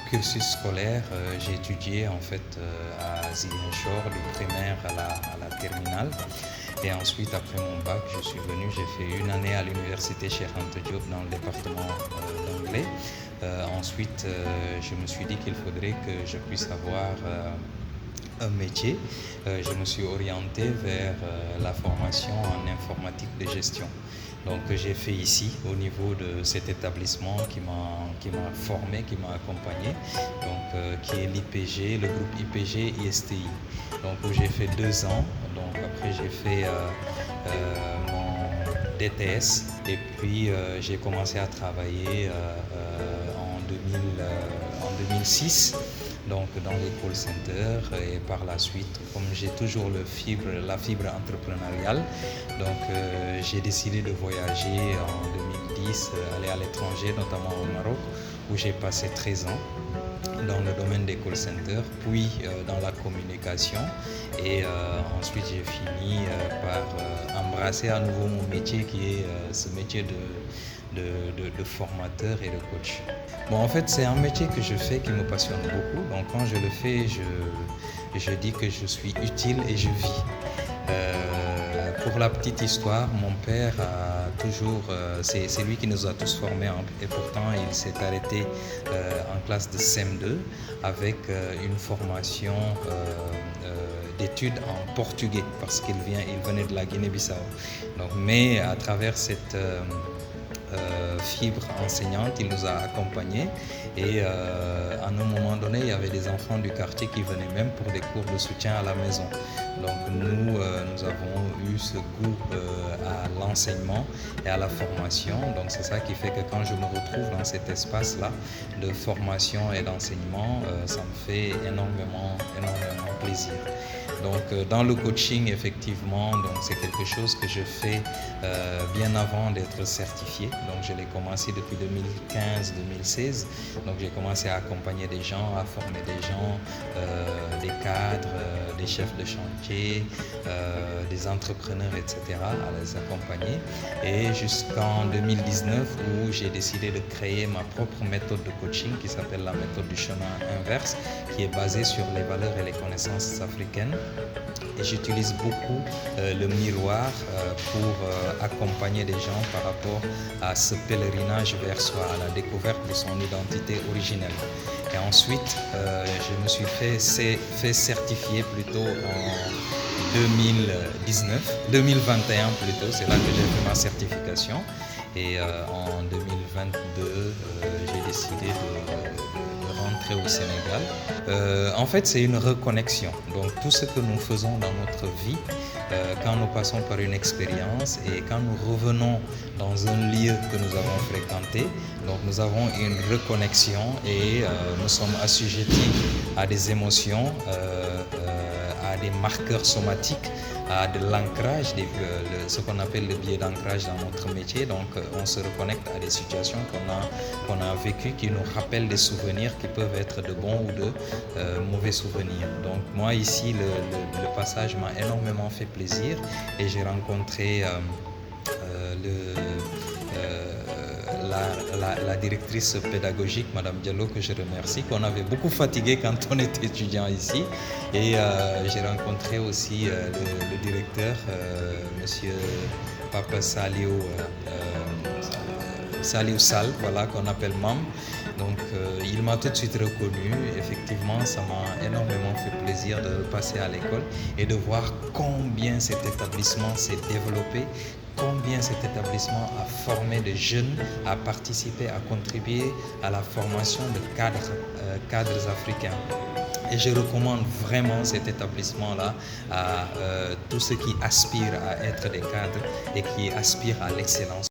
cursus scolaire, j'ai étudié en fait à Ziguinchor, du primaire à la terminale. Et ensuite, après mon bac, je suis venu, j'ai fait une année à l'université Cheikh Anta Diop dans le département d'anglais. Ensuite, je me suis dit qu'il faudrait que je puisse avoir un métier. Je me suis orienté vers la formation en informatique de gestion. Donc j'ai fait ici au niveau de cet établissement qui m'a formé, qui m'a accompagné, donc qui est l'IPG, le groupe IPG ISTI. Donc où j'ai fait 2 ans. Donc après j'ai fait mon DTS et puis j'ai commencé à travailler en 2006 donc dans les call centers et par la suite, comme j'ai toujours la fibre entrepreneuriale, donc j'ai décidé de voyager en 2010, aller à l'étranger, notamment au Maroc, où j'ai passé 13 ans dans le domaine des call centers, puis dans la communication et ensuite j'ai fini par embrasser à nouveau mon métier qui est ce métier de formateur et de coach. Bon, en fait, c'est un métier que je fais qui me passionne beaucoup. Donc, quand je le fais, je dis que je suis utile et je vis. Pour la petite histoire, mon père a toujours, c'est lui qui nous a tous formés et pourtant il s'est arrêté en classe de CM2 avec une formation d'études en portugais parce qu'il venait de la Guinée-Bissau. Donc, mais à travers cette fibre enseignante, il nous a accompagnés et à un moment donné, il y avait des enfants du quartier qui venaient même pour des cours de soutien à la maison. Donc nous avons eu ce goût à l'enseignement et à la formation. Donc c'est ça qui fait que quand je me retrouve dans cet espace-là de formation et d'enseignement, ça me fait énormément plaisir. Donc dans le coaching, effectivement, donc c'est quelque chose que je fais bien avant d'être certifié. Donc je l'ai commencé depuis 2015-2016. Donc j'ai commencé à accompagner des gens, à former des gens, des cadres, des chefs de chantier, des entrepreneurs, etc., à les accompagner. Et jusqu'en 2019 où j'ai décidé de créer ma propre méthode de coaching qui s'appelle la méthode du chemin inverse, qui est basée sur les valeurs et les connaissances africaines. Et j'utilise beaucoup le miroir pour accompagner des gens par rapport à ce pèlerinage vers soi, à la découverte de son identité originelle. Et ensuite, je me suis fait certifier plutôt en 2021 plutôt, c'est là que j'ai fait ma certification. Et en 2022, j'ai décidé de rentrer au Sénégal. En fait, c'est une reconnexion. Donc, tout ce que nous faisons dans notre vie, quand nous passons par une expérience et quand nous revenons dans un lieu que nous avons fréquenté, donc nous avons une reconnexion et nous sommes assujettis à des émotions, à des marqueurs somatiques, à de l'ancrage, ce qu'on appelle le biais d'ancrage dans notre métier. Donc on se reconnecte à des situations qu'on a vécues qui nous rappellent des souvenirs qui peuvent être de bons ou de mauvais souvenirs. Donc moi ici, le passage m'a énormément fait plaisir et j'ai rencontré la directrice pédagogique, Madame Diallo, que je remercie, qu'on avait beaucoup fatigué quand on était étudiant ici. Et j'ai rencontré aussi le directeur, Monsieur Papa Saliou Sall, voilà, qu'on appelle MAM. Donc il m'a tout de suite reconnu. Effectivement, ça m'a énormément fait plaisir de passer à l'école et de voir combien cet établissement s'est développé, combien cet établissement a formé des jeunes, a participé, a contribué à la formation de cadres africains. Et je recommande vraiment cet établissement-là à tous ceux qui aspirent à être des cadres et qui aspirent à l'excellence.